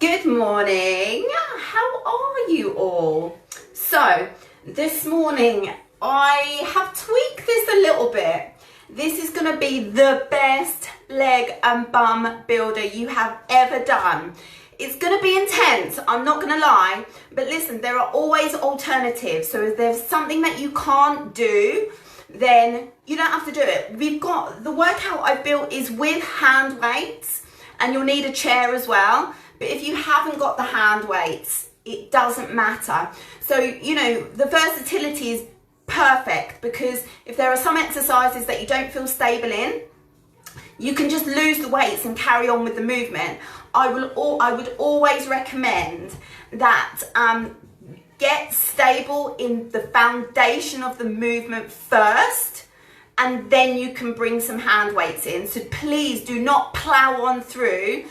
Good morning. How are you all? So this morning I have tweaked this a little bit. This is going to be the best leg and bum builder you have ever done. It's going to be intense, I'm not going to lie, but listen, there are always alternatives. So if there's something that you can't do, then you don't have to do it. We've got the workout I've built is with hand weights, and you'll need a chair as well. But if you haven't got the hand weights, it doesn't matter. So, you know, the versatility is perfect, because if there are some exercises that you don't feel stable in, you can just lose the weights and carry on with the movement. I would always recommend that get stable in the foundation of the movement first, and then you can bring some hand weights in. So please do not plow on through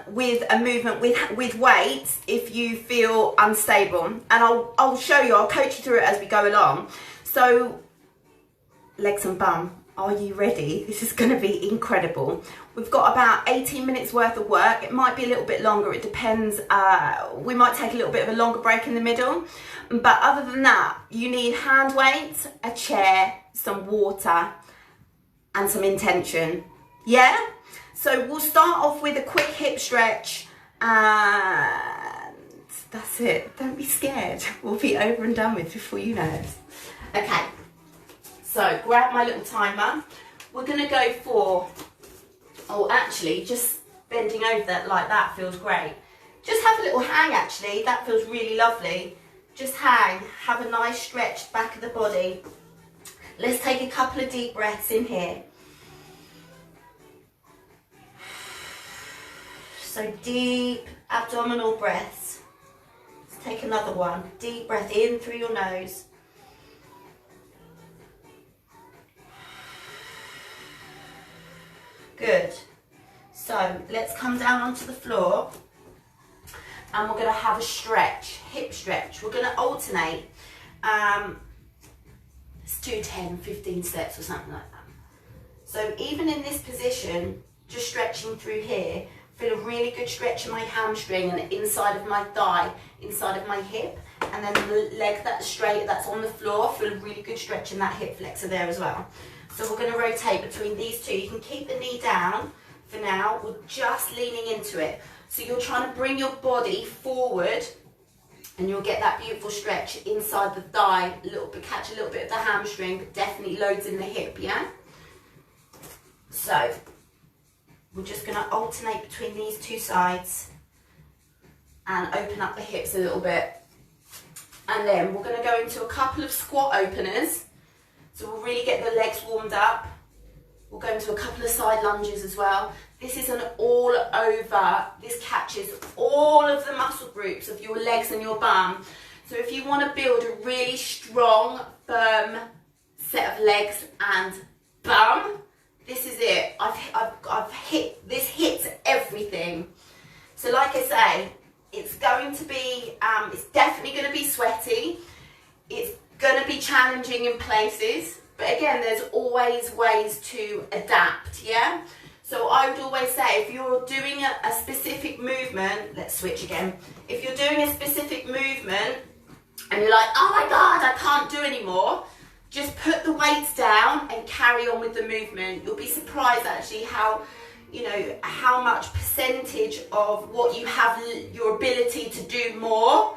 with a movement with weights if you feel unstable. And I'll show you, I'll coach you through it as we go along. So legs and bum, are you ready? This is going to be incredible. We've got about 18 minutes worth of work. It might be a little bit longer, it depends. We might take a little bit of a longer break in the middle, but other than that, you need hand weights, a chair, some water and some intention. Yeah? So we'll start off with a quick hip stretch, and that's it. Don't be scared. We'll be over and done with before you know it. Okay, so grab my little timer. We're going to go for, oh actually, just bending over that like that feels great. Just have a little hang actually, that feels really lovely. Just hang, have a nice stretch back of the body. Let's take a couple of deep breaths in here. So deep abdominal breaths. Let's take another one. Deep breath in through your nose. Good. So let's come down onto the floor, and we're going to have a stretch, hip stretch. We're going to alternate. Let's do 10, 15 steps or something like that. So even in this position, just stretching through here, feel a really good stretch in my hamstring and the inside of my thigh, inside of my hip, and then the leg that's straight, that's on the floor, feel a really good stretch in that hip flexor there as well. So we're going to rotate between these two. You can keep the knee down for now. We're just leaning into it. So you're trying to bring your body forward, and you'll get that beautiful stretch inside the thigh, a little bit, catch a little bit of the hamstring, but definitely loads in the hip, yeah? So we're just going to alternate between these two sides and open up the hips a little bit. And then we're going to go into a couple of squat openers. So we'll really get the legs warmed up. We'll go into a couple of side lunges as well. This is an all over, this catches all of the muscle groups of your legs and your bum. So if you want to build a really strong, firm set of legs and bum, this is it. This hits everything. So like I say, it's going to be, it's definitely going to be sweaty. It's going to be challenging in places, but again, there's always ways to adapt, yeah? So I would always say, if you're doing a specific movement, let's switch again. If you're doing a specific movement and you're like, oh my God, I can't do anymore, just put the weights down and carry on with the movement. You'll be surprised actually how, you know, how much percentage of what you have, your ability to do more,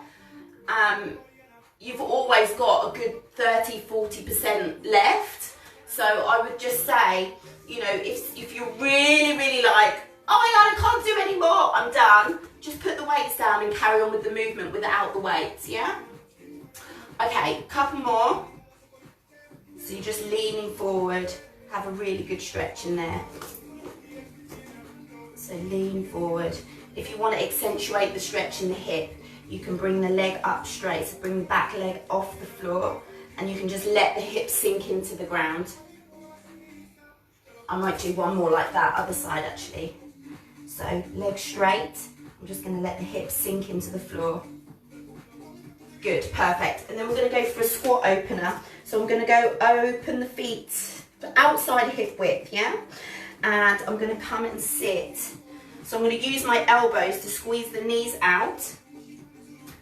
you've always got a good 30-40% left. So I would just say, you know, if you're really, really like, oh my God, I can't do anymore, I'm done, just put the weights down and carry on with the movement without the weights, yeah? Okay, couple more. So you're just leaning forward, have a really good stretch in there. So lean forward. If you want to accentuate the stretch in the hip, you can bring the leg up straight, so bring the back leg off the floor, and you can just let the hips sink into the ground. I might do one more like that, other side actually. So leg straight, I'm just going to let the hips sink into the floor. Good, perfect. And then we're going to go for a squat opener. So I'm going to go open the feet outside hip width, yeah? And I'm going to come and sit So I'm going to use my elbows to squeeze the knees out.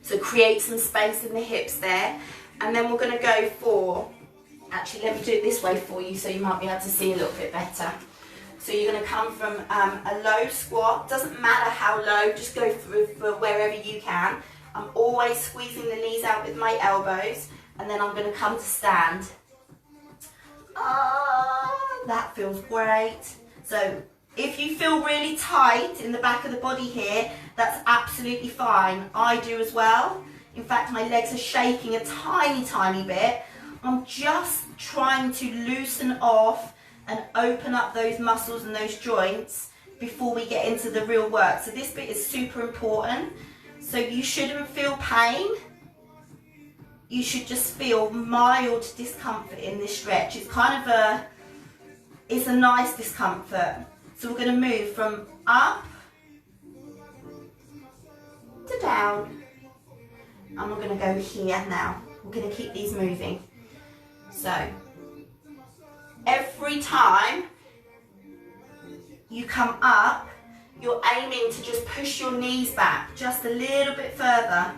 So create some space in the hips there. And then we're going to go for, actually let me do it this way for you so you might be able to see a little bit better. So you're going to come from a low squat, doesn't matter how low, just go for wherever you can. I'm always squeezing the knees out with my elbows, and then I'm going to come to stand. That feels great. So if you feel really tight in the back of the body here, that's absolutely fine. I do as well. In fact, my legs are shaking a tiny, tiny bit. I'm just trying to loosen off and open up those muscles and those joints before we get into the real work. So this bit is super important. So you shouldn't feel pain. You should just feel mild discomfort in this stretch. It's kind of it's a nice discomfort. So we're going to move from up to down. And we're going to go here now. We're going to keep these moving. So every time you come up, you're aiming to just push your knees back just a little bit further.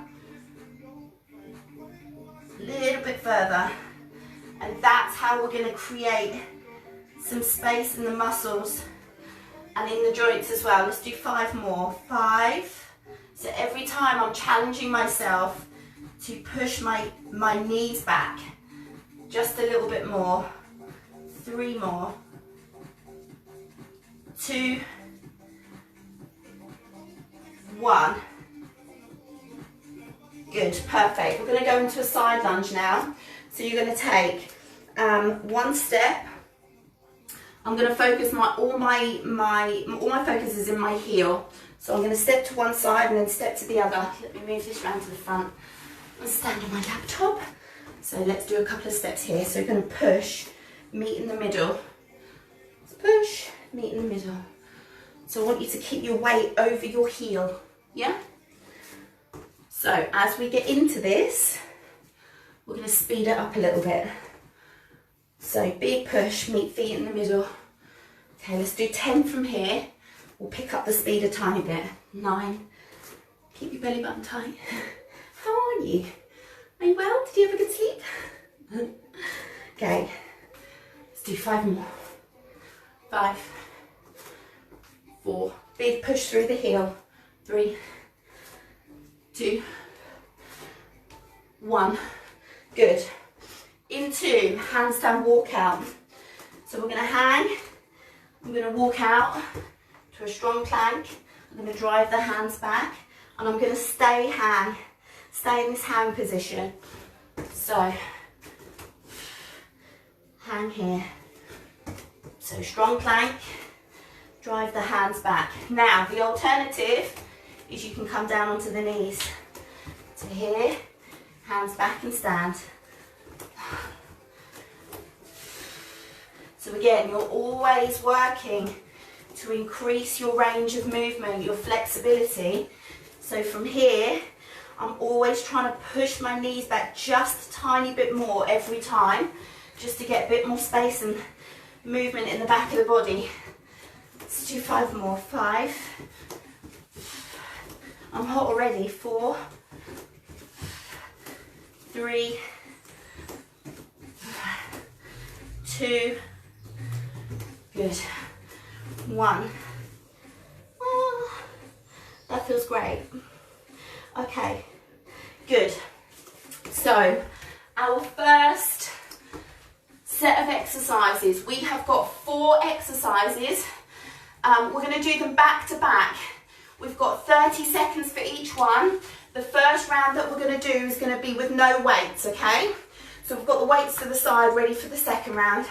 A little bit further. And that's how we're going to create some space in the muscles and in the joints as well. Let's do 5 more. 5. So every time I'm challenging myself to push my knees back just a little bit more. 3 more. 2. 1. Good, perfect. We're going to go into a side lunge now. So you're going to take 1 step. I'm going to focus all my focus is in my heel. So I'm going to step to one side and then step to the other. Let me move this round to the front and stand on my laptop. So let's do a couple of steps here. So you're going to push, meet in the middle. Push, meet in the middle. So I want you to keep your weight over your heel. Yeah? So as we get into this, we're going to speed it up a little bit. So big push, meet feet in the middle. Okay, let's do 10 from here. We'll pick up the speed a tiny bit. 9. Keep your belly button tight. How are you? Are you well? Did you have a good sleep? Okay, let's do 5 more. 5. 4. Big push through the heel. 3. 2. 1. Good. Into handstand walkout. So we're going to hang. I'm going to walk out to a strong plank. I'm going to drive the hands back, and I'm going to stay in this hang position. So hang here. So strong plank, drive the hands back. Now the alternative is you can come down onto the knees. To here, hands back and stand. So again, you're always working to increase your range of movement, your flexibility. So from here, I'm always trying to push my knees back just a tiny bit more every time, just to get a bit more space and movement in the back of the body. Let's do 5 more. 5. I'm hot already. 4. 3. 2. Good. 1. Oh, that feels great. Okay, good. So our first set of exercises, we have got 4 exercises. We're going to do them back to back. We've got 30 seconds for each one. The first round that we're going to do is going to be with no weights, okay? So we've got the weights to the side ready for the second round.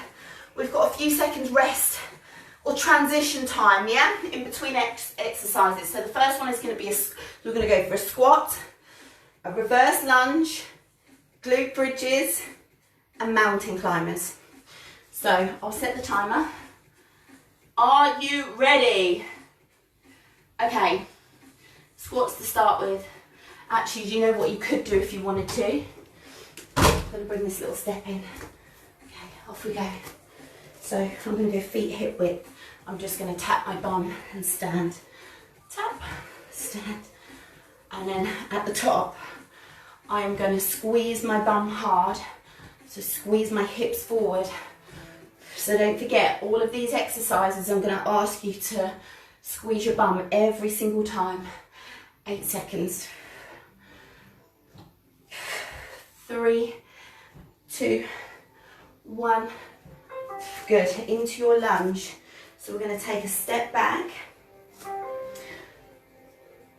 We've got a few seconds rest or transition time, yeah, in between exercises. So the first one is going to be, we're going to go for a squat, a reverse lunge, glute bridges, and mountain climbers. So I'll set the timer. Are you ready? Okay, squats to start with. Actually, do you know what you could do if you wanted to? I'm going to bring this little step in. Okay, off we go. So I'm going to go feet hip width. I'm just going to tap my bum and stand. tap, stand. And then at the top, I am going to squeeze my bum hard. So squeeze my hips forward. So don't forget, all of these exercises, I'm going to ask you to squeeze your bum every single time. 8 seconds. 3, 2, 1. Good. Into your lunge. So we're going to take a step back.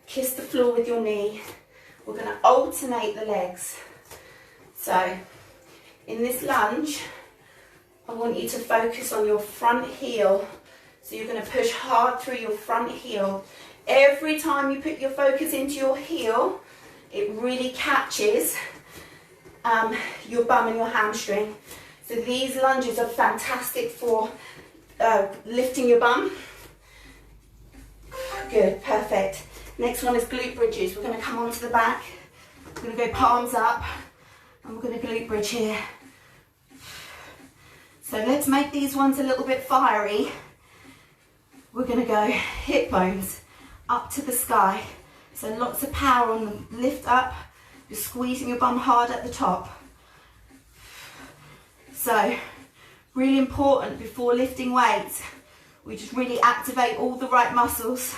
Kiss the floor with your knee. We're going to alternate the legs. So in this lunge, I want you to focus on your front heel. So you're going to push hard through your front heel. Every time you put your focus into your heel, it really catches your bum and your hamstring. So these lunges are fantastic for lifting your bum. Good, perfect. Next one is glute bridges. We're going to come onto the back. We're going to go palms up and we're going to glute bridge here. So let's make these ones a little bit fiery. We're going to go hip bones up to the sky. So lots of power on the lift up. You're squeezing your bum hard at the top. So really important before lifting weights, we just really activate all the right muscles.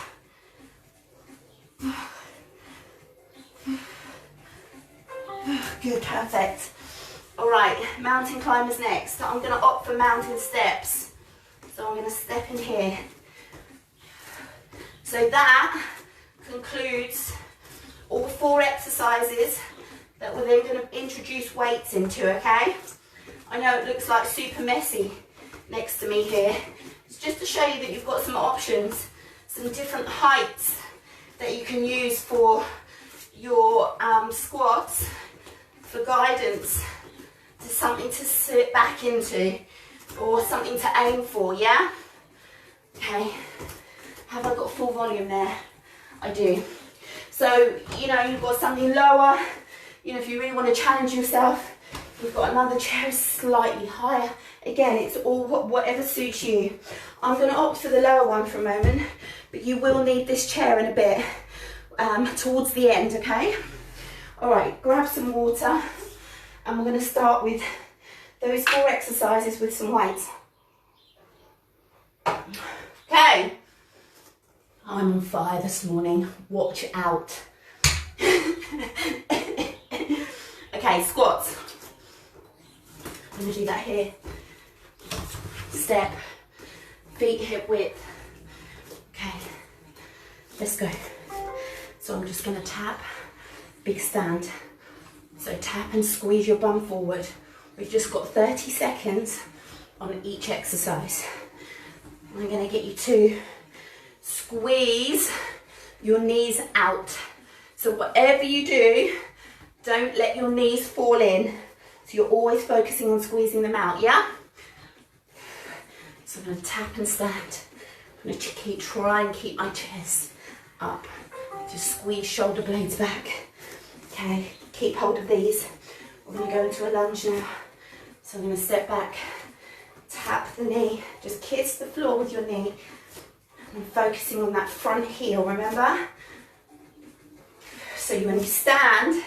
Good, perfect. All right, mountain climbers next. I'm going to opt for mountain steps. So I'm going to step in here. So that concludes all 4 exercises that we're then going to introduce weights into, okay? I know it looks like super messy next to me here. It's just to show you that you've got some options, some different heights that you can use for your squats, for guidance, to something to sit back into or something to aim for, yeah? Okay, have I got full volume there? I do. So, you know, you've got something lower, you know, if you really want to challenge yourself, you've got another chair slightly higher. Again, it's all whatever suits you. I'm going to opt for the lower one for a moment, but you will need this chair in a bit towards the end, okay? All right, grab some water, and we're going to start with those 4 exercises with some weights. Okay. I'm on fire this morning. Watch out. Okay, squats. I'm going to do that here. Step, feet hip width. Okay, let's go. So I'm just going to tap, big stand. So tap and squeeze your bum forward. We've just got 30 seconds on each exercise. I'm going to get you to squeeze your knees out. So whatever you do, don't let your knees fall in. So you're always focusing on squeezing them out, yeah? So I'm going to tap and stand. I'm going to try and keep my chest up. Just squeeze shoulder blades back. Okay, keep hold of these. We're going to go into a lunge now. So I'm going to step back, tap the knee, just kiss the floor with your knee. And focusing on that front heel, remember? So when you stand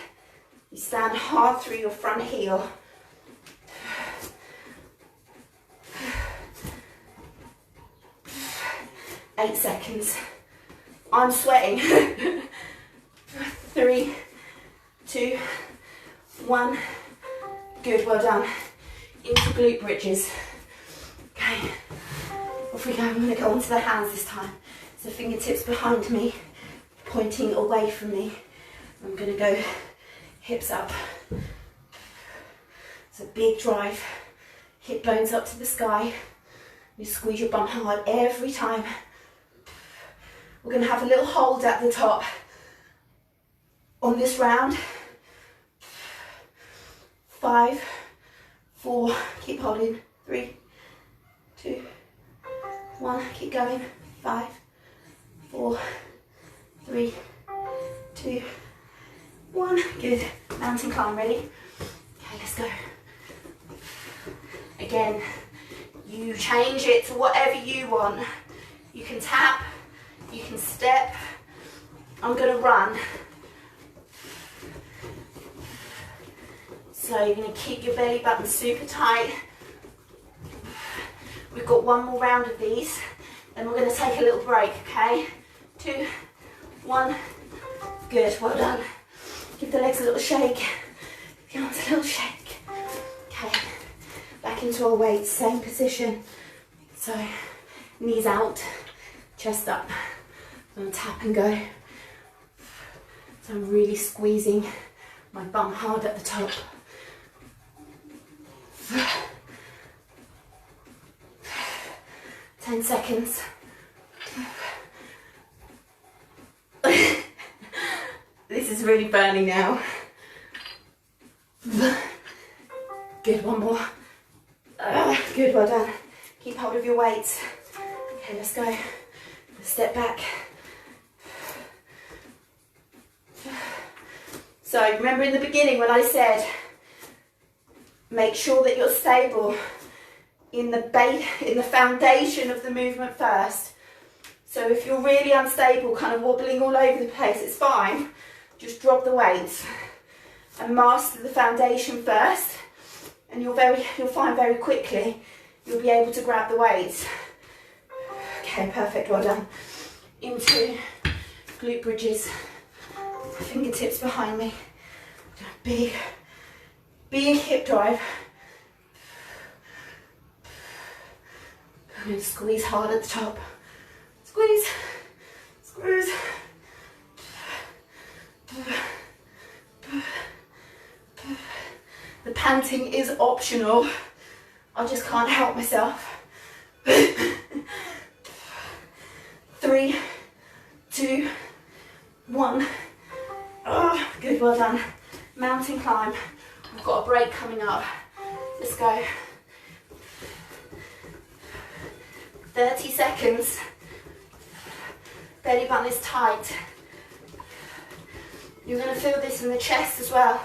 hard through your front heel. Eight seconds. I'm sweating. 3, 2, 1. Good, well done. Into glute bridges. Okay. Off we go. I'm going to go onto the hands this time. So fingertips behind me, pointing away from me. I'm going to go hips up. So big drive. Hip bones up to the sky. You squeeze your bum hard every time. We're going to have a little hold at the top on this round. 5, 4, keep holding. 3, 2, 1, keep going. 5, 4, 3, 2, 1. Good. Mountain climb, ready? Okay, let's go. Again, you change it to whatever you want. You can tap, you can step, I'm going to run. So you're going to keep your belly button super tight. We've got one more round of these, then we're going to take a little break, okay? 2, 1, good, well done. Give the legs a little shake, give the arms a little shake. Okay, back into our weights, same position. So, knees out, chest up. I'm going to tap and go. So I'm really squeezing my bum hard at the top. 10 seconds. This is really burning now. Good, one more. Good, well done. Keep hold of your weights. Okay, let's go. Step back. So remember in the beginning when I said make sure that you're stable in the foundation of the movement first. So if you're really unstable, kind of wobbling all over the place, it's fine. Just drop the weights and master the foundation first, and you'll find very quickly you'll be able to grab the weights. Okay, perfect, well done. Into glute bridges, fingertips behind me. Big hip drive. I'm going to squeeze hard at the top. Squeeze, squeeze. The panting is optional. I just can't help myself. 3, 2, 1. Oh, good, well done. Mountain climb. We've got a break coming up. Let's go. 30 seconds. Belly button is tight. You're going to feel this in the chest as well.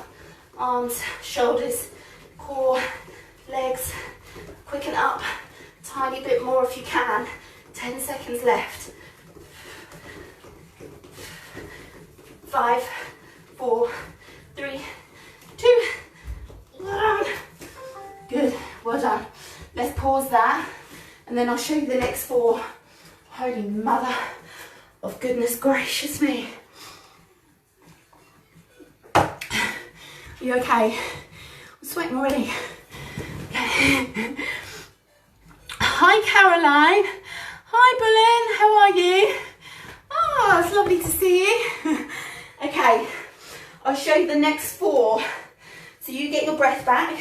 Arms, shoulders, core, legs. Quicken up. Tiny bit more if you can. 10 seconds left. 5, 4, 3, 2, 1. Good, well done. Let's pause that, and then I'll show you the next 4. Holy mother of goodness gracious me. You okay? I'm sweating already. Okay. Hi Caroline. Hi Bullen, how are you? Oh, it's lovely to see you. Okay, I'll show you the next 4. So you get your breath back.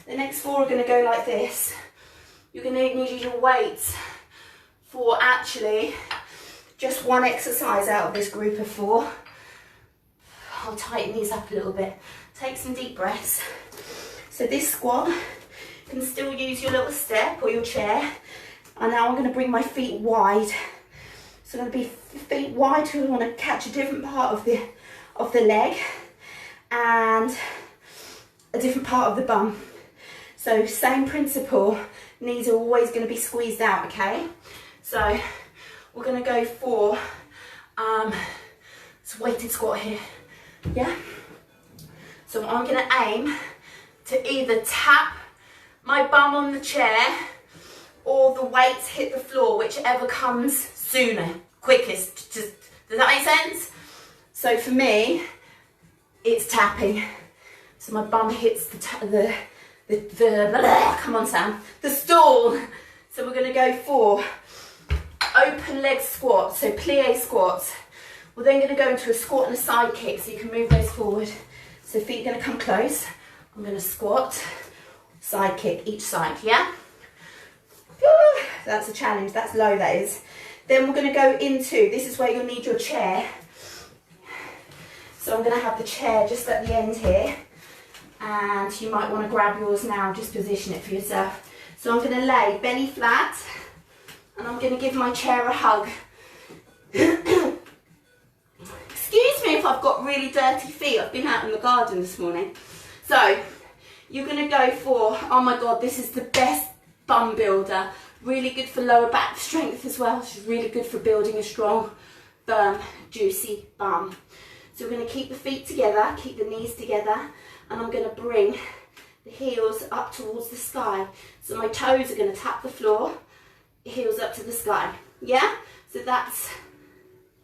The next 4 are going to go like this. You're going to need your weights for actually just one exercise out of this group of 4. I'll tighten these up a little bit. Take some deep breaths. So this squat, you can still use your little step or your chair. And now I'm going to bring my feet wide. So I'm going to be feet wide because I want to catch a different part of the leg and a different part of the bum. So same principle, knees are always going to be squeezed out, okay? So we're going to go for it's a weighted squat here, yeah? So I'm going to aim to either tap my bum on the chair or the weights hit the floor, whichever comes sooner, quickest. Does that make sense? So for me, it's tapping. So my bum hits the come on Sam, the stool. So we're going to go for open leg squats, so plie squats. We're then going to go into a squat and a side kick, so you can move those forward. So feet are going to come close. I'm going to squat, side kick each side, yeah? That's a challenge, that's low, that is. Then we're going to go into, this is where you'll need your chair. So I'm going to have the chair just at the end here. And you might want to grab yours now, just position it for yourself. So I'm going to lay belly flat. And I'm going to give my chair a hug. Excuse me if I've got really dirty feet. I've been out in the garden this morning. So you're going to go for, oh my God, this is the best bum builder. Really good for lower back strength as well. She's really good for building a strong firm, juicy bum. So we're going to keep the feet together, keep the knees together, and I'm going to bring the heels up towards the sky. So my toes are going to tap the floor, heels up to the sky. Yeah? So that's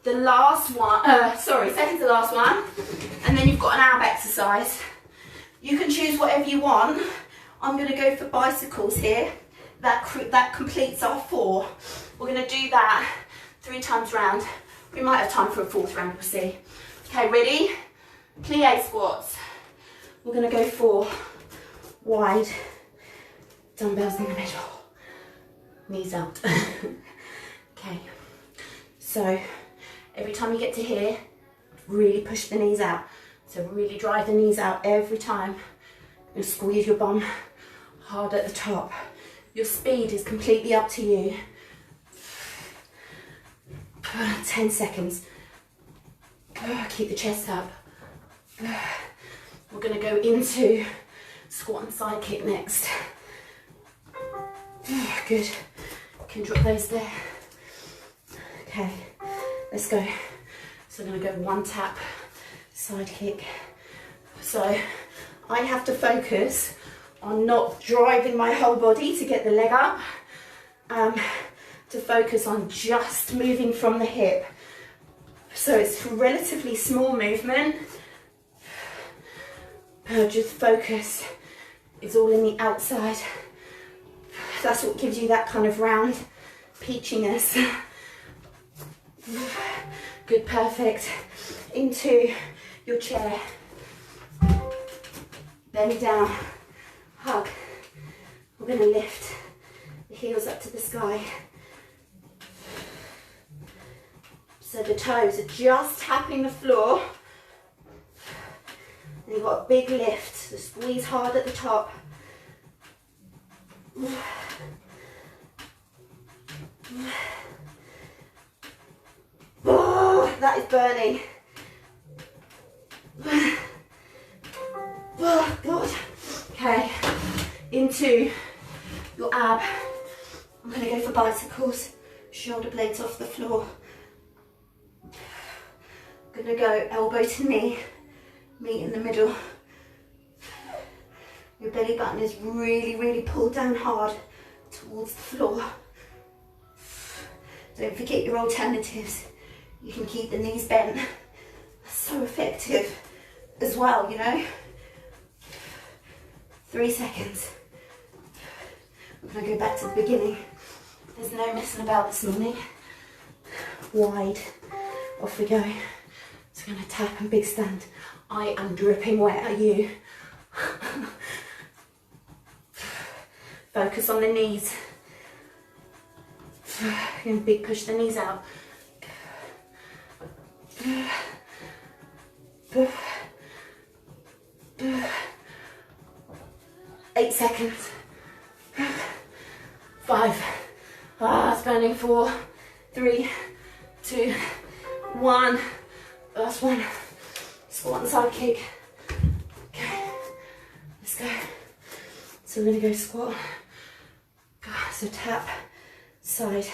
the last one, second to last one. And then you've got an ab exercise. You can choose whatever you want. I'm going to go for bicycles here. That completes our 4. We're going to do that 3 times round. We might have time for a 4th round, we'll see. Okay, ready? Plie squats. We're going to go for wide dumbbells in the middle. Knees out. Okay. So every time you get to here, really push the knees out. So really drive the knees out every time. And squeeze your bum hard at the top. Your speed is completely up to you. 10 seconds. Keep the chest up. We're going to go into squat and side kick next. Good. You can drop those there. Okay, let's go. So I'm going to go 1 tap, side kick. So I have to focus on not driving my whole body to get the leg up. To focus on just moving from the hip. So it's a relatively small movement. Just focus. It's all in the outside. That's what gives you that kind of round peachiness. Good, perfect. Into your chair. Belly down. Hug. We're going to lift the heels up to the sky. So the toes are just tapping the floor. And you've got a big lift. So squeeze hard at the top. Oh, that is burning. Oh, God. Okay, into your ab. I'm going to go for bicycles. Shoulder blades off the floor. I'm going to go elbow to knee. Meet in the middle. Your belly button is really, really pulled down hard towards the floor. Don't forget your alternatives. You can keep the knees bent. That's so effective as well, you know. 3 seconds. I'm going to go back to the beginning. There's no messing about this morning. Wide. Off we go. So I'm going to tap and big stand. I am dripping wet, are you? Focus on the knees. And big push the knees out. 8 seconds. 5. It's burning. 4, 3, 2, 1. Last one. Squat and side kick. Okay, let's go. So we're going to go squat. So tap, side.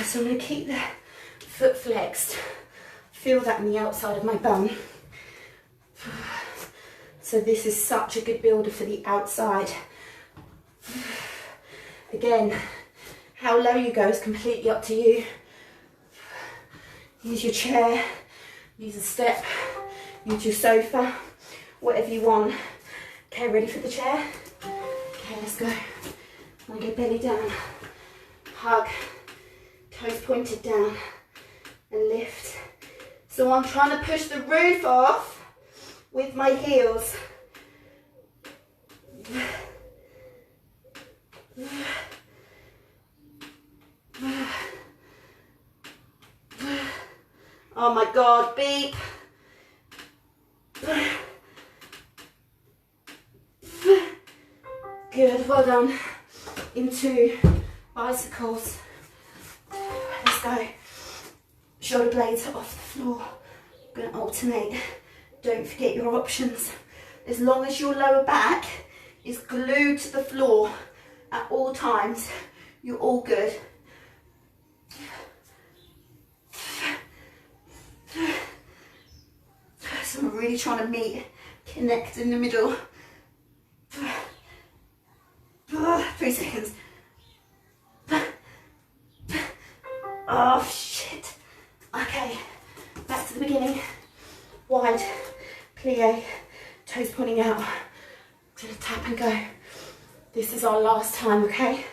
So I'm going to keep the foot flexed. Feel that in the outside of my bum. So this is such a good builder for the outside. Again, how low you go is completely up to you. Use your chair, use a step, use your sofa, whatever you want. Okay, ready for the chair? Okay, let's go. I'm going to go belly down, hug, toes pointed down, and lift. So I'm trying to push the roof off with my heels. Oh my God, beep. Good, well done. Into bicycles. Let's go. Shoulder blades off the floor. I'm going to alternate. Don't forget your options. As long as your lower back is glued to the floor at all times, you're all good. So I'm really trying to connect in the middle. 3 seconds. Oh shit. Okay, back to the beginning. Wide, plie, toes pointing out. Gonna tap and go. This is our last time, okay?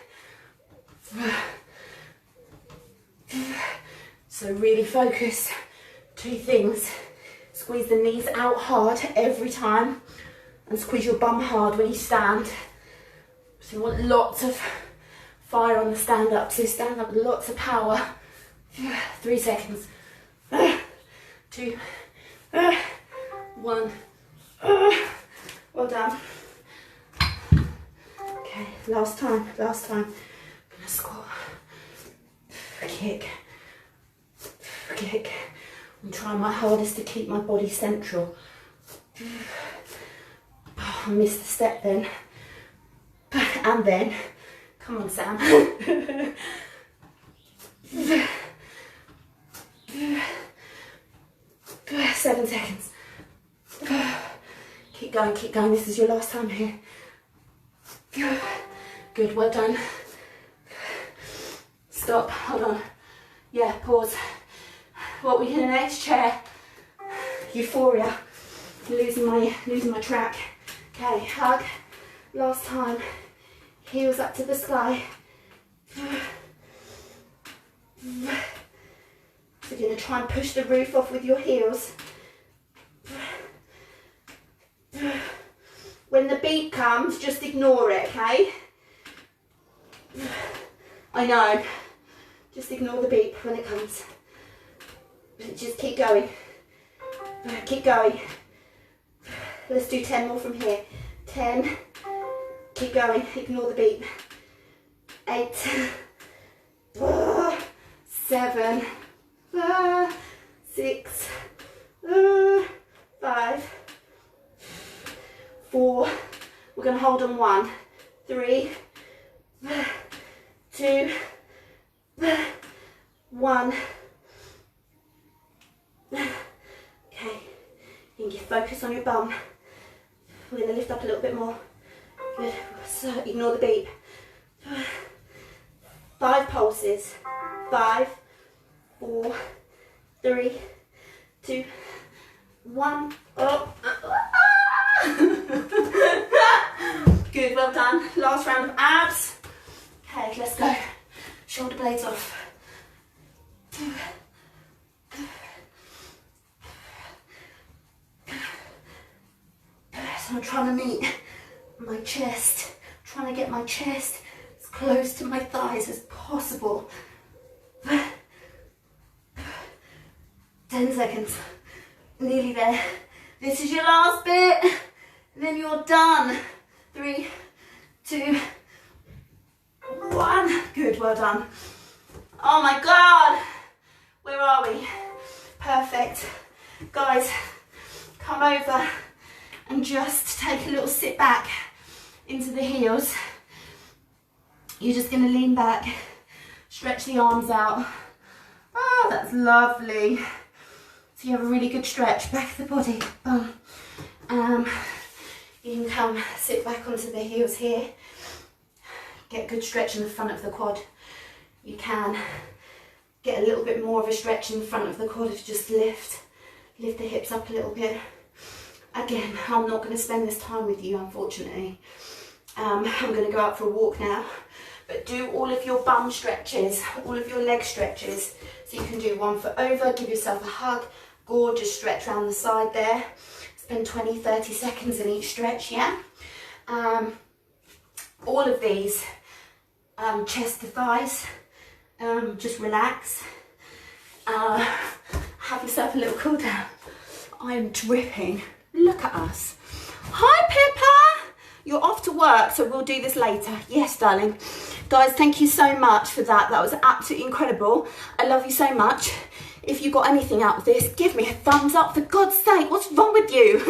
So really focus. 2 things. Squeeze the knees out hard every time and squeeze your bum hard when you stand. So you want lots of fire on the stand up, so stand up with lots of power. 3 seconds. 2, 1. Well done. Okay, last time. Gonna squat. Kick. I'm trying my hardest to keep my body central. Oh, I missed the step then. And then. Come on, Sam. 7 seconds. Keep going. This is your last time here. Good, well done. Stop, hold on. Yeah, pause. What we in the next chair? Euphoria. Losing my track. Okay, hug. Last time. Heels up to the sky. So you're going to try and push the roof off with your heels. When the beat comes, just ignore it, okay? I know. Just ignore the beep when it comes. Just keep going. Keep going. Let's do 10 more from here. 10. Keep going. Ignore the beep. 8. 7. 6. 5. 4. We're going to hold on 1. 3. 2. 1. Okay, you can focus on your bum. We're going to lift up a little bit more. Good. So ignore the beep. 5 pulses. 5, 4, 3, 2, 1. Up. Good, well done. Last round of abs. Okay, let's go. Shoulder blades off. So I'm trying to meet my chest, trying to get my chest as close to my thighs as possible. 10 seconds, nearly there. This is your last bit, and then you're done. 3, 2, 1. Good, well done. Oh my God, where are we? Perfect. Guys, come over and just take a little sit back into the heels. You're just going to lean back, stretch the arms out. Oh, that's lovely. So you have a really good stretch back of the body. You can come sit back onto the heels here. Get a good stretch in the front of the quad. You can get a little bit more of a stretch in the front of the quad if you just lift the hips up a little bit. Again, I'm not going to spend this time with you, unfortunately. I'm going to go out for a walk now. But do all of your bum stretches, all of your leg stretches. So you can do one foot over, give yourself a hug, gorgeous stretch around the side there. Spend 20, 30 seconds in each stretch, yeah? All of these, chest to thighs, just relax. Have yourself a little cool down. I am dripping. Look at us. Hi, Pippa. You're off to work, so we'll do this later. Yes, darling. Guys, thank you so much for that. That was absolutely incredible. I love you so much. If you got anything out of this, give me a thumbs up, for God's sake. What's wrong with you?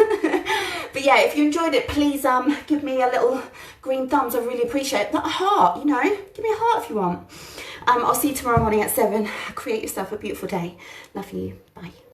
But yeah, if you enjoyed it, please give me a little green thumbs. I really appreciate it. Not a heart, you know. Give me a heart if you want. I'll see you tomorrow morning at 7. Create yourself a beautiful day. Love you. Bye.